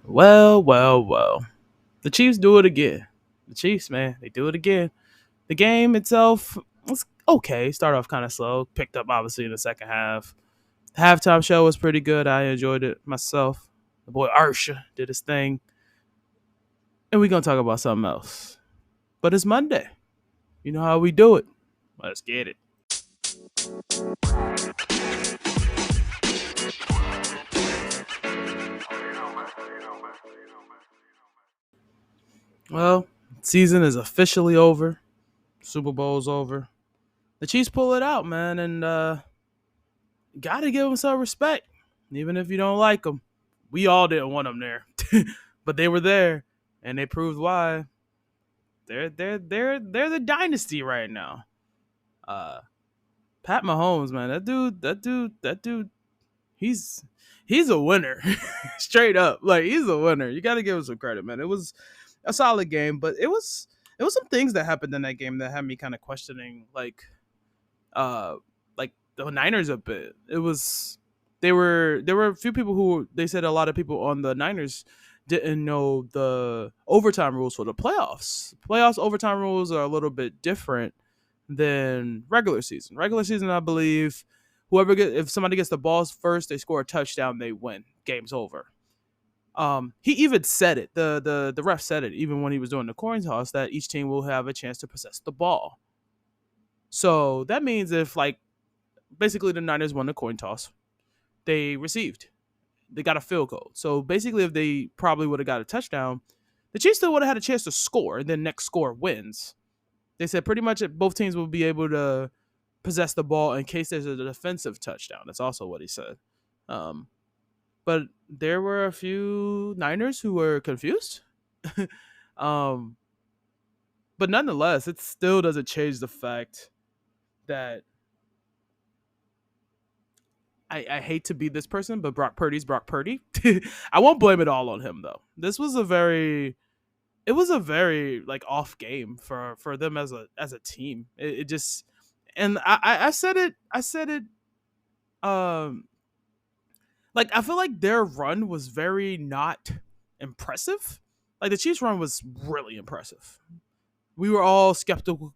Well, well, well. The Chiefs do it again. The Chiefs, man, they do it again. The game itself was okay. Started off kind of slow. Picked up obviously in the second half. The halftime show was pretty good. I enjoyed it myself. The boy Arsha did his thing. And we're gonna talk about something else. But it's Monday. You know how we do it. Let's get it. Well, season is officially over. Super Bowl's over. The Chiefs pull it out, man, and gotta give them some respect, even if you don't like them. We all didn't want them there, but they were there, and they proved why. They're the dynasty right now. Uh, Pat Mahomes, man, that dude, he's he's a winner, straight up. Like he's a winner. You got to give him some credit, man. It was a solid game, but it was some things that happened in that game that had me kind of questioning, uh like the Niners a bit. There were a few people who they said a lot of people on the Niners didn't know the overtime rules for the playoffs. Playoffs overtime rules are a little bit different than regular season. Regular season, I believe, if somebody gets the balls first, they score a touchdown, they win. Game's over. He even said it. The ref said it even when he was doing the coin toss that each team will have a chance to possess the ball. So that means if like basically the Niners won the coin toss, they received. They got a field goal. So basically, if they probably would have got a touchdown, the Chiefs still would have had a chance to score, and then next score wins. They said pretty much both teams will be able to possess the ball in case there's a defensive touchdown. That's also what he said. Um, but there were a few Niners who were confused. um, but nonetheless, it still doesn't change the fact that I hate to be this person, but Brock Purdy's Brock Purdy. I won't blame it all on him though. It was a very like off game for them as a team. It just and I said it um like I feel like their run was very not impressive. Like the Chiefs run was really impressive. We were all skeptical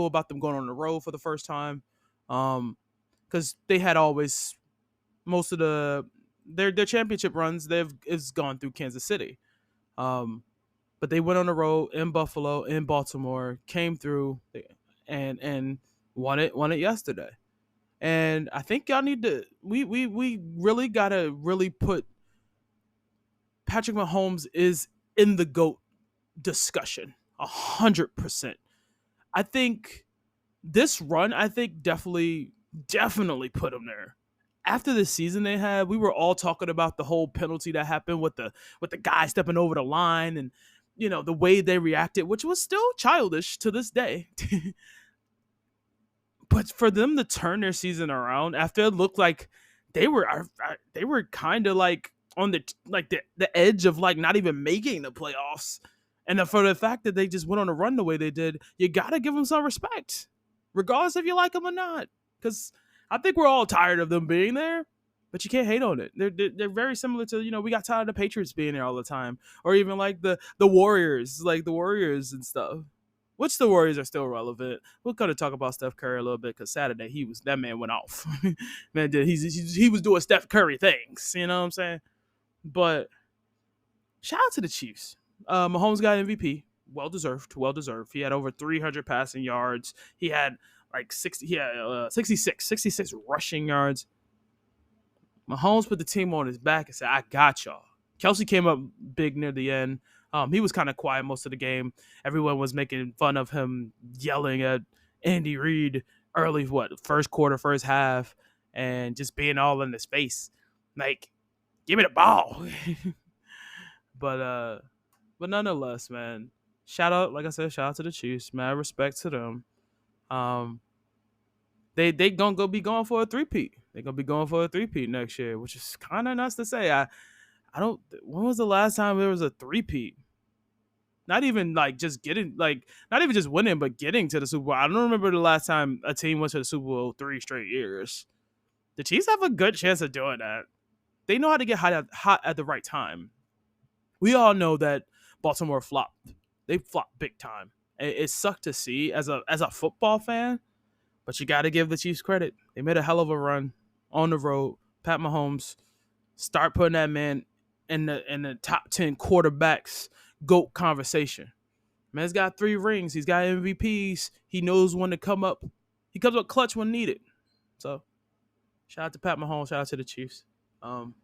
about them going on the road for the first time. Because they had always most of their championship runs they've is gone through Kansas City. Um, but they went on the road in Buffalo, in Baltimore, came through and won it yesterday. And I think y'all need to we really gotta really put Patrick Mahomes is in the GOAT discussion 100%. I think this run, I think definitely put him there. After the season they had, we were all talking about the whole penalty that happened with the guy stepping over the line and the way they reacted, which was still childish to this day. But for them to turn their season around after it looked like they were kind of like on the edge of like not even making the playoffs, and for the fact that they just went on a run the way they did, you gotta give them some respect, regardless if you like them or not. Because I think we're all tired of them being there, but you can't hate on it. They're very similar to we got tired of the Patriots being there all the time, or even like the Warriors, like the Warriors and stuff. Which the Warriors are still relevant. We're gonna talk about Steph Curry a little bit because Saturday that man went off. Man, he was doing Steph Curry things. You know what I'm saying? But shout out to the Chiefs. Mahomes got MVP. Well deserved. Well deserved. He had over 300 passing yards. He had like 60. He had 66 rushing yards. Mahomes put the team on his back and said, "I got y'all." Kelsey came up big near the end. He was kind of quiet most of the game. Everyone was making fun of him, yelling at Andy Reid early, first quarter, first half, and just being all in his face, like, "Give me the ball." But nonetheless, man, like I said, shout out to the Chiefs, man. Respect to them. Um, they gonna go be going for a three-peat. They're gonna be going for a three-peat next year, which is kind of nuts to say. I don't. When was the last time there was a three-peat? Not even like just getting not even just winning, but getting to the Super Bowl. I don't remember the last time a team went to the Super Bowl 3 straight years. The Chiefs have a good chance of doing that. They know how to get hot at the right time. We all know that Baltimore flopped. They flopped big time. It sucked to see as a football fan, but you got to give the Chiefs credit. They made a hell of a run on the road. Pat Mahomes start putting that man in the top 10 quarterbacks GOAT conversation. Man's got 3 rings. He's got MVPs. He knows when to come up. He comes up clutch when needed. So shout out to Pat Mahomes. Shout out to the Chiefs. Um,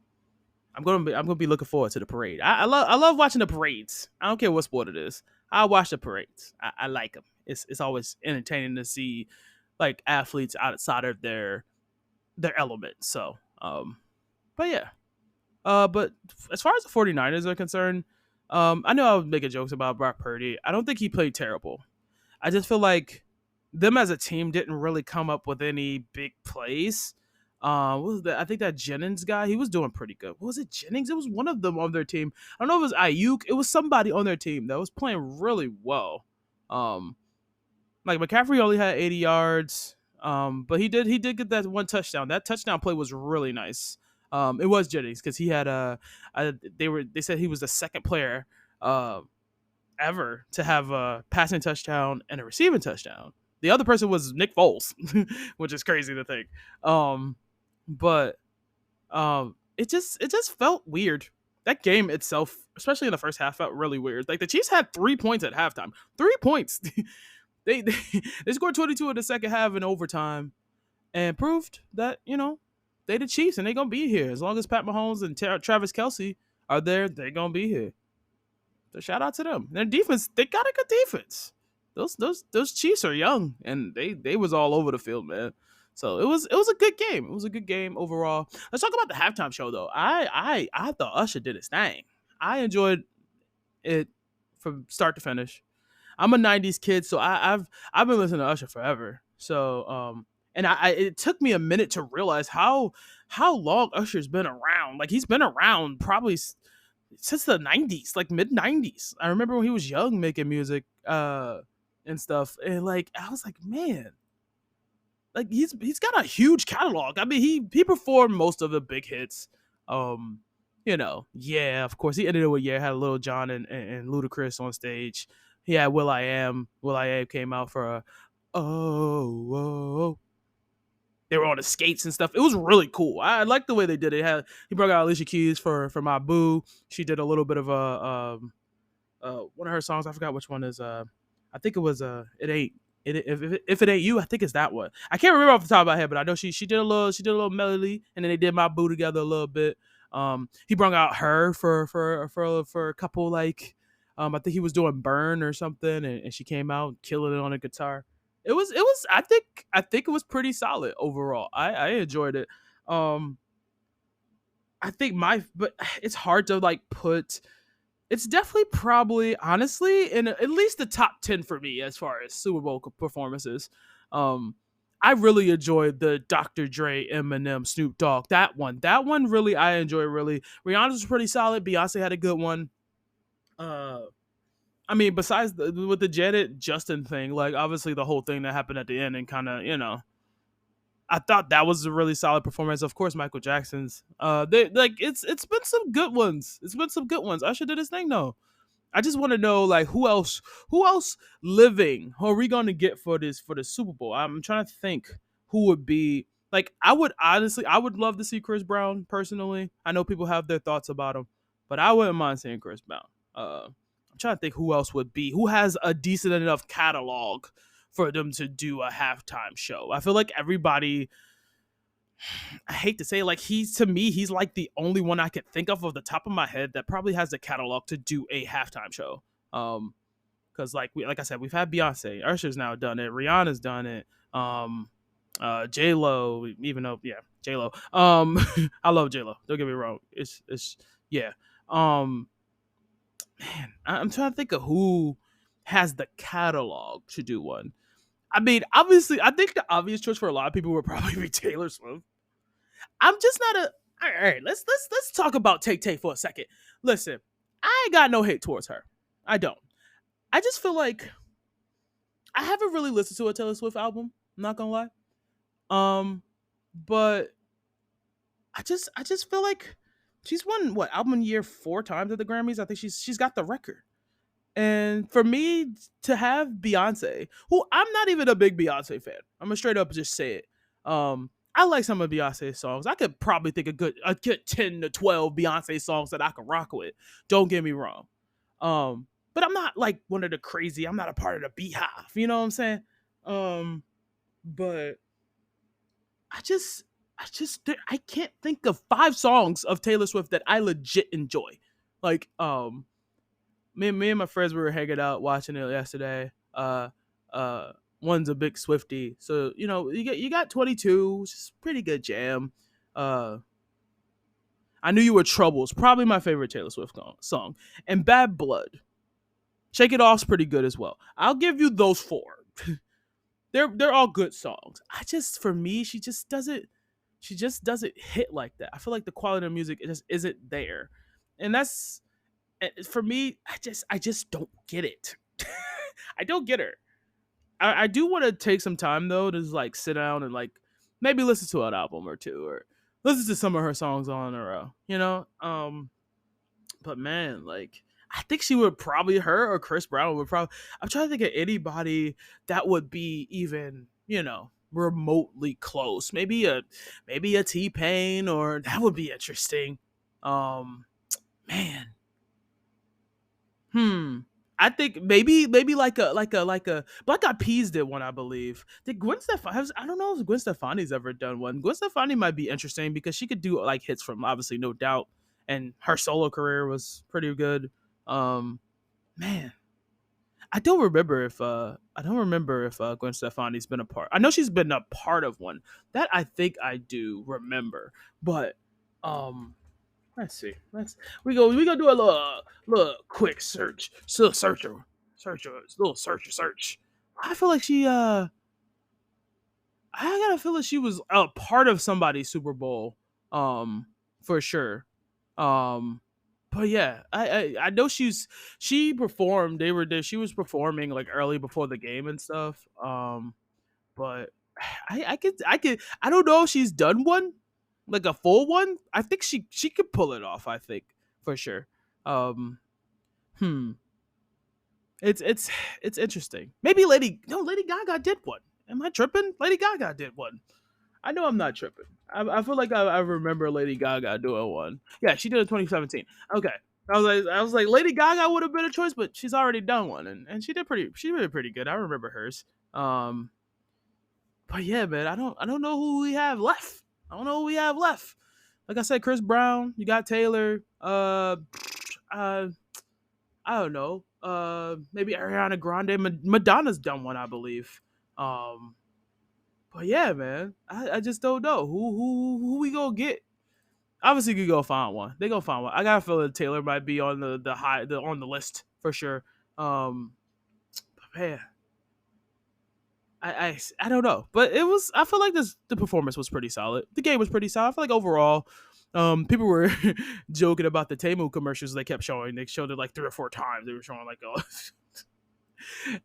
I'm gonna be looking forward to the parade. I love watching the parades. I don't care what sport it is. I watch the parades. I like them. It's always entertaining to see like athletes outside of their element. So but yeah. But as far as the 49ers are concerned, I know I was making jokes about Brock Purdy. I don't think he played terrible. I just feel like them as a team didn't really come up with any big plays. What was that? I think that Jennings guy, he was doing pretty good. What was it, Jennings? It was one of them on their team. I don't know if it was Ayuk. It was somebody on their team that was playing really well. Um, like McCaffrey only had 80 yards. But he did get that one touchdown. That touchdown play was really nice. It was Jennings because he had they said he was the second player uh ever to have a passing touchdown and a receiving touchdown. The other person was Nick Foles, which is crazy to think. Um, but it just felt weird. That game itself, especially in the first half, felt really weird. Like the Chiefs had 3 points at halftime. 3 points. they they scored 22 in the second half in overtime and proved that they the Chiefs and they gonna be here as long as Pat Mahomes and Travis Kelsey are there. They're gonna be here. So shout out to them. Their defense, they got a good defense. Those Chiefs are young and they was all over the field, man. So it was a good game. It was a good game overall. Let's talk about the halftime show though. I thought Usher did his thing. I enjoyed it from start to finish. I'm a '90s kid, so I've been listening to Usher forever. So and it took me a minute to realize how long Usher's been around. Like he's been around probably since the '90s, like mid '90s. I remember when he was young making music and stuff, and like I was like, man, like he's got a huge catalog. I mean, he performed most of the big hits. Yeah, of course he ended it with had Little John and Ludacris on stage. He had Will I Am. Will I Am came out for a oh. They were on the skates and stuff. It was really cool. I liked the way they did it. He brought out Alicia Keys for my boo. She did a little bit of a one of her songs. I forgot which one is. I think it was it ain't it if it ain't you. I think it's that one. I can't remember off the top of my head, but I know she did a little melody, and then they did my boo together a little bit. He brought out her for a couple like. I think he was doing Burn or something, and she came out killing it on a guitar. It was I think it was pretty solid overall. I enjoyed it. Um I think but it's hard to like put it's definitely probably honestly in at least the top 10 for me as far as Super Bowl performances. Um I really enjoyed the Dr. Dre, Eminem, Snoop Dogg. That one really I enjoyed really. Rihanna's was pretty solid. Beyonce had a good one. Uh I mean, besides with the Janet Justin thing, like obviously the whole thing that happened at the end and kind of, I thought that was a really solid performance. Of course, Michael Jackson's. They like it's been some good ones. It's been some good ones. Usher did his thing though. I just want to know like who else living who are we gonna get for the Super Bowl? I'm trying to think who would be like I would love to see Chris Brown personally. I know people have their thoughts about him, but I wouldn't mind seeing Chris Brown. I'm trying to think who else would be who has a decent enough catalog for them to do a halftime show. I feel like everybody I hate to say it, like he's like the only one I could think of the top of my head that probably has the catalog to do a halftime show. Because like I said, we've had Beyonce, Usher's now done it, Rihanna's done it, J Lo, even though J Lo, I love J Lo. Don't get me wrong, it's yeah, man, I'm trying to think of who has the catalog to do one. I mean, obviously, I think the obvious choice for a lot of people would probably be Taylor Swift. I'm just not a. All right, let's talk about Tay Tay for a second. Listen, I ain't got no hate towards her. I don't. I just feel like I haven't really listened to a Taylor Swift album. I'm not gonna lie. Um, but I just feel like She's won what album of the year 4 times at the Grammys. I think she's got the record. And for me to have Beyonce, who I'm not even a big Beyonce fan, I'm gonna straight up just say it. I like some of Beyonce's songs. I could probably think a good 10 to 12 Beyonce songs that I could rock with. Don't get me wrong. But I'm not like one of the crazy. I'm not a part of the Beehive. You know what I'm saying? Um, but I can't think of 5 songs of Taylor Swift that I legit enjoy. Like me and my friends we were hanging out watching it yesterday. Uh, one's a big Swifty, so you got 22, which is a pretty good jam. Uh, I knew you were troubles, probably my favorite Taylor Swift song, and Bad Blood. Shake It Off's pretty good as well. I'll give you those 4. They're all good songs. For me, she just doesn't hit like that. I feel like the quality of music just isn't there, and that's for me. I just don't get it. I don't get her. I do want to take some time though to just, like sit down and like maybe listen to an album or two or listen to some of her songs on in a row. But man, like I think she would probably her or Chris Brown would probably. I'm trying to think of anybody that would be even remotely close. Maybe a T Pain or that would be interesting. Um, man, hmm. I think maybe like a Black Eyed Peas did one, I believe. Did Gwen Stefani? I don't know if Gwen Stefani's ever done one. Gwen Stefani might be interesting because she could do like hits from obviously No Doubt, and her solo career was pretty good. Um, man, I don't remember if Gwen Stefani's been a part. I know she's been a part of one that I think I do remember, but um, let's see. We go do a little quick search. So search. I feel like I gotta feel like she was a part of somebody's Super Bowl, um, for sure. Um, but yeah, I know she performed. They were there. She was performing like early before the game and stuff. But I don't know if she's done one, like a full one. I think she could pull it off. I think for sure. Um, hmm. It's interesting. Maybe Lady Gaga did one. Am I tripping? Lady Gaga did one. I know I'm not tripping. I feel like I remember Lady Gaga doing one. Yeah, she did it in 2017. Okay. I was like Lady Gaga would have been a choice, but she's already done one and she did pretty good. I remember hers. Um but yeah, man, I don't know who we have left. I don't know who we have left. Like I said, Chris Brown, you got Taylor, uh I don't know. Maybe Ariana Grande, Madonna's done one, I believe. Um but yeah, man, I just don't know who we gonna get. Obviously, you go find one. They go find one. I got a feeling Taylor might be on on the list for sure. Um, man, I don't know, but it was. I feel like the performance was pretty solid. The game was pretty solid. I feel like overall, people were joking about the Temu commercials they kept showing. They showed it like 3 or 4 times. They were showing like, oh,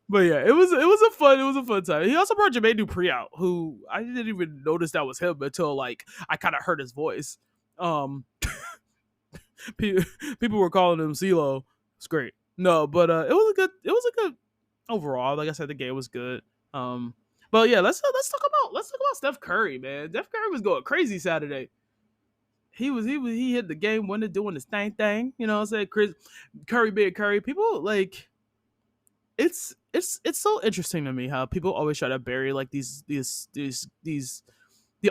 but yeah, it was a fun time. He also brought Jermaine Dupri out, who I didn't even notice that was him until like I kind of heard his voice. Um, people were calling him CeeLo. It's great. No, but it was a good overall. Like I said, the game was good. Um, but yeah, let's talk about Steph Curry, man. Steph Curry was going crazy Saturday. He hit the game winner doing his thing. You know what I'm saying? Chris Curry being Curry. People like it's so interesting to me how people always try to bury like these the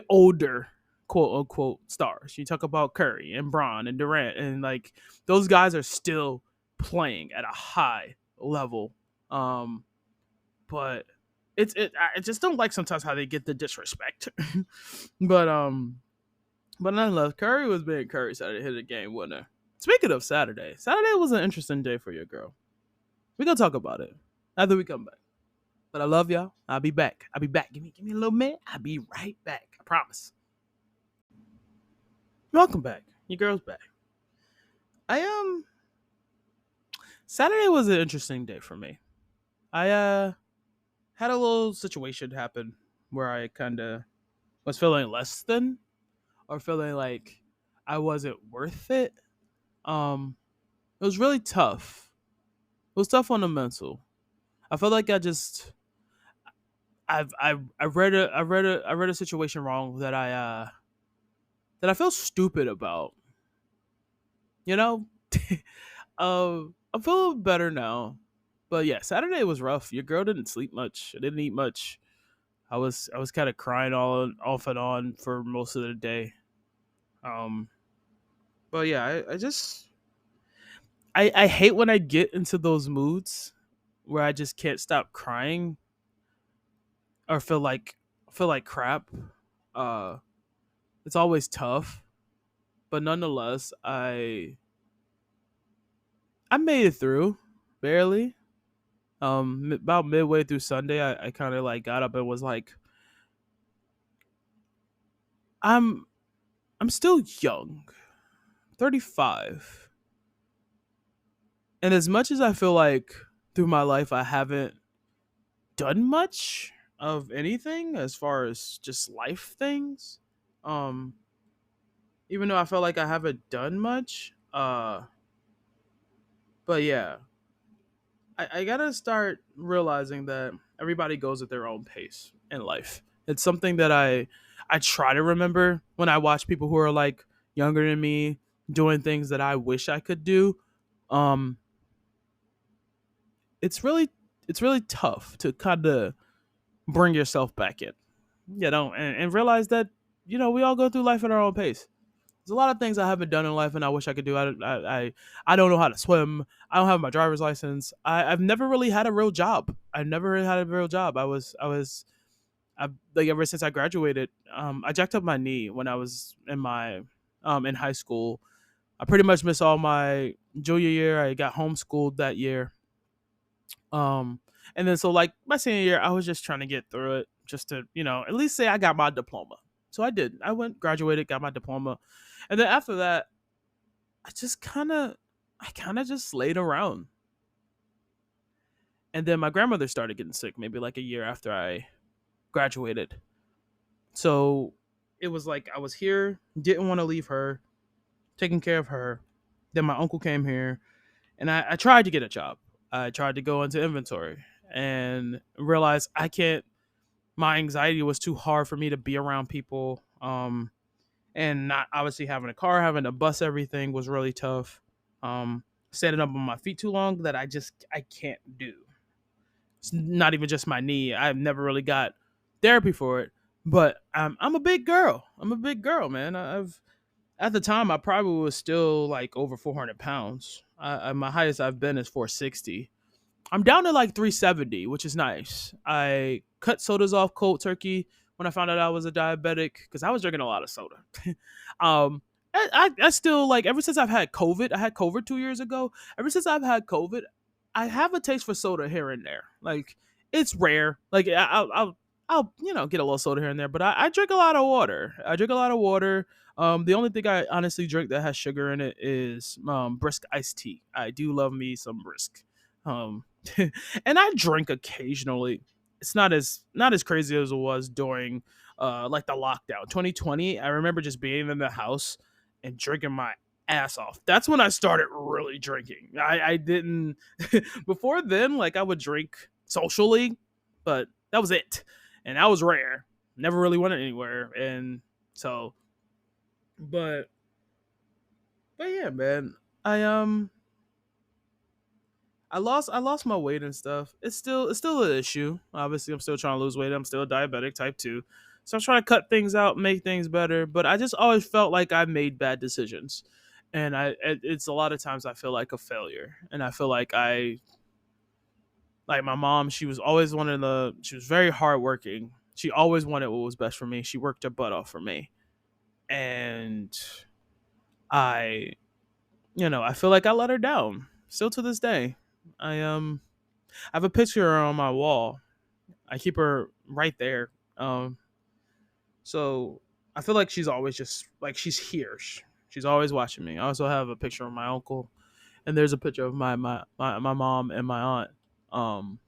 older quote unquote stars. You talk about Curry and Bron and Durant, and like those guys are still playing at a high level. Um, but I just don't like sometimes how they get the disrespect. but nonetheless, Curry was being Curry Saturday hit a game winner. Speaking of Saturday was an interesting day for your girl. We gonna talk about it after we come back. But I love y'all. I'll be back. Give me a little minute. I'll be right back. I promise. Welcome back. Your girl's back. I Saturday was an interesting day for me. I had a little situation happen where I kind of was feeling less than or feeling like I wasn't worth it. It was really tough. It was tough on the mental. I felt like I read a situation wrong that I feel stupid about. You know, I'm feeling better now. But yeah, Saturday was rough. Your girl didn't sleep much. I didn't eat much. I was kind of crying all off and on for most of the day. Um, but yeah, I hate when I get into those moods where I just can't stop crying or feel like crap. Uh, it's always tough, but nonetheless, I made it through barely. About midway through Sunday, I kind of like got up and was like, I'm I'm still young, 35, and as much as I feel like through my life I haven't done much of anything as far as just life things, um, even though I felt like I haven't done much, but yeah, I gotta start realizing that everybody goes at their own pace in life. It's something that I try to remember when I watch people who are like younger than me doing things that I wish I could do. Um, it's really it's really tough to kind of bring yourself back in, and realize that we all go through life at our own pace. There's a lot of things I haven't done in life and I wish I could do. I don't know how to swim. I don't have my driver's license. I've never really had a real job. I've never really had a real job. I like ever since I graduated. I jacked up my knee when I was in high school. I pretty much missed all my junior year. I got homeschooled that year. Um, and then so like my senior year, I was just trying to get through it, just to at least say I got my diploma. So I did. I went, graduated, got my diploma, and then after that, I kind of just laid around. And then my grandmother started getting sick, maybe like a year after I graduated. So it was like I was here, didn't want to leave her, taking care of her. Then my uncle came here, and I tried to get a job. I tried to go into inventory and realized I can't. My anxiety was too hard for me to be around people. And not obviously having a car, having to bus everything was really tough. Standing up on my feet too long that I can't do. It's not even just my knee. I've never really got therapy for it, but I'm a big girl. I'm a big girl, man. I've At the time I probably was still like over 400 pounds. My highest I've been is 460. I'm down to like 370, which is nice. I cut sodas off cold turkey when I found out I was a diabetic because I was drinking a lot of soda. um, I still like ever since I've had COVID. I had COVID 2 years ago. Ever since I've had COVID, I have a taste for soda here and there. Like it's rare. Like I'll get a little soda here and there, but I drink a lot of water. I drink a lot of water. The only thing I honestly drink that has sugar in it is brisk iced tea. I do love me some brisk. Um, and I drink occasionally. It's not as crazy as it was during like the lockdown 2020. I remember just being in the house and drinking my ass off. That's when I started really drinking. I didn't before then. Like I would drink socially, but that was it, and that was rare. Never really went anywhere, and so but but yeah, man. I I lost my weight and stuff. It's still an issue. Obviously, I'm still trying to lose weight. I'm still diabetic type 2. So I'm trying to cut things out, make things better, but I just always felt like I made bad decisions. And it's a lot of times I feel like a failure. And I feel like I like my mom, she was very hardworking. She always wanted what was best for me. She worked her butt off for me. And I I feel like I let her down. Still to this day. I have a picture of her on my wall. I keep her right there. Um, so I feel like she's always just like she's here. She's always watching me. I also have a picture of my uncle, and there's a picture of my mom and my aunt. Um,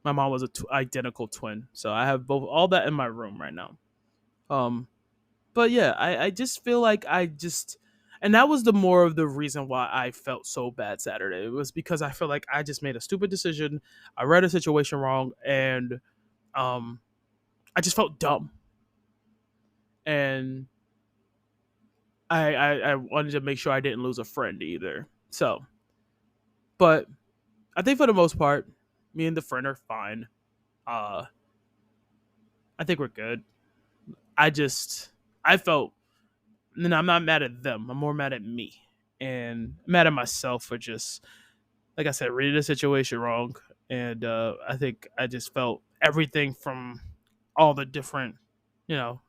my mom was a identical twin, so I have both all that in my room right now. Um, But yeah, I just feel like and that was the more of the reason why I felt so bad Saturday. It was because I feel like I just made a stupid decision. I read a situation wrong, and um, I just felt dumb, and I wanted to make sure I didn't lose a friend either. So, but I think for the most part, me and the friend are fine. Uh, I think we're good. I just I felt, and I'm not mad at them. I'm more mad at me and mad at myself for just, like I said, reading the situation wrong. And I think I just felt everything from all the different,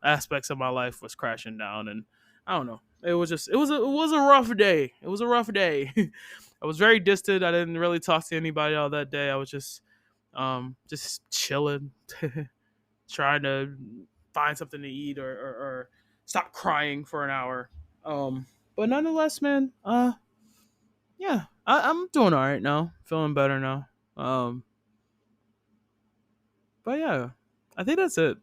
aspects of my life was crashing down, and I don't know. It was just it was a rough day. It was a rough day. I was very distant. I didn't really talk to anybody all that day. I was just chilling, trying to find something to eat, or stop crying for an hour. But nonetheless, man, yeah, I'm doing all right now. Feeling better now. But yeah, I think that's it.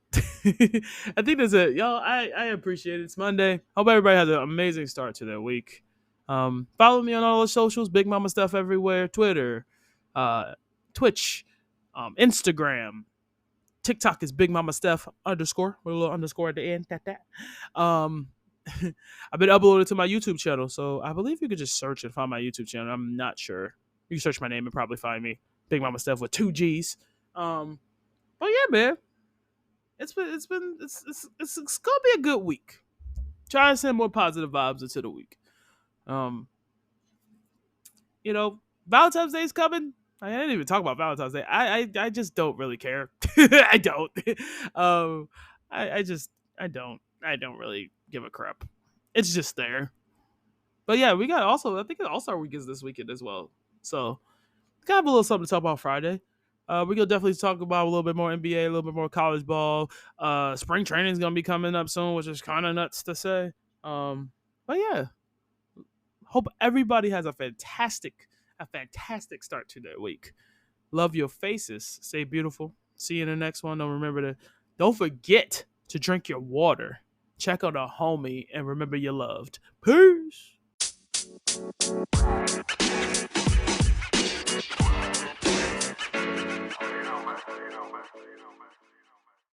I think that's it, y'all. I appreciate it. It's Monday. Hope everybody has an amazing start to their week. Follow me on all the socials. Big Mama Stuff everywhere. Twitter, uh, Twitch, Instagram. TikTok is Big Mama Steph underscore with a little underscore at the end. That. Um, I've been uploaded to my YouTube channel, so I believe you could just search and find my YouTube channel. I'm not sure. You can search my name and probably find me, Big Mama Steph with two G's. But yeah, man, it's gonna be a good week. Try to send more positive vibes into the week. Um, Valentine's Day is coming. I didn't even talk about Valentine's Day. I just don't really care. I don't. Um, I just I don't really give a crap. It's just there. But yeah, we got also, I think All Star Week is this weekend as well. So kind of a little something to talk about Friday. We're gonna definitely talk about a little bit more NBA, a little bit more college ball. Spring training is gonna be coming up soon, which is kind of nuts to say. But yeah, hope everybody has a fantastic start to their week. Love your faces. Stay beautiful. See you in the next one. Don't forget to drink your water. Check on a homie and remember you're loved. Peace.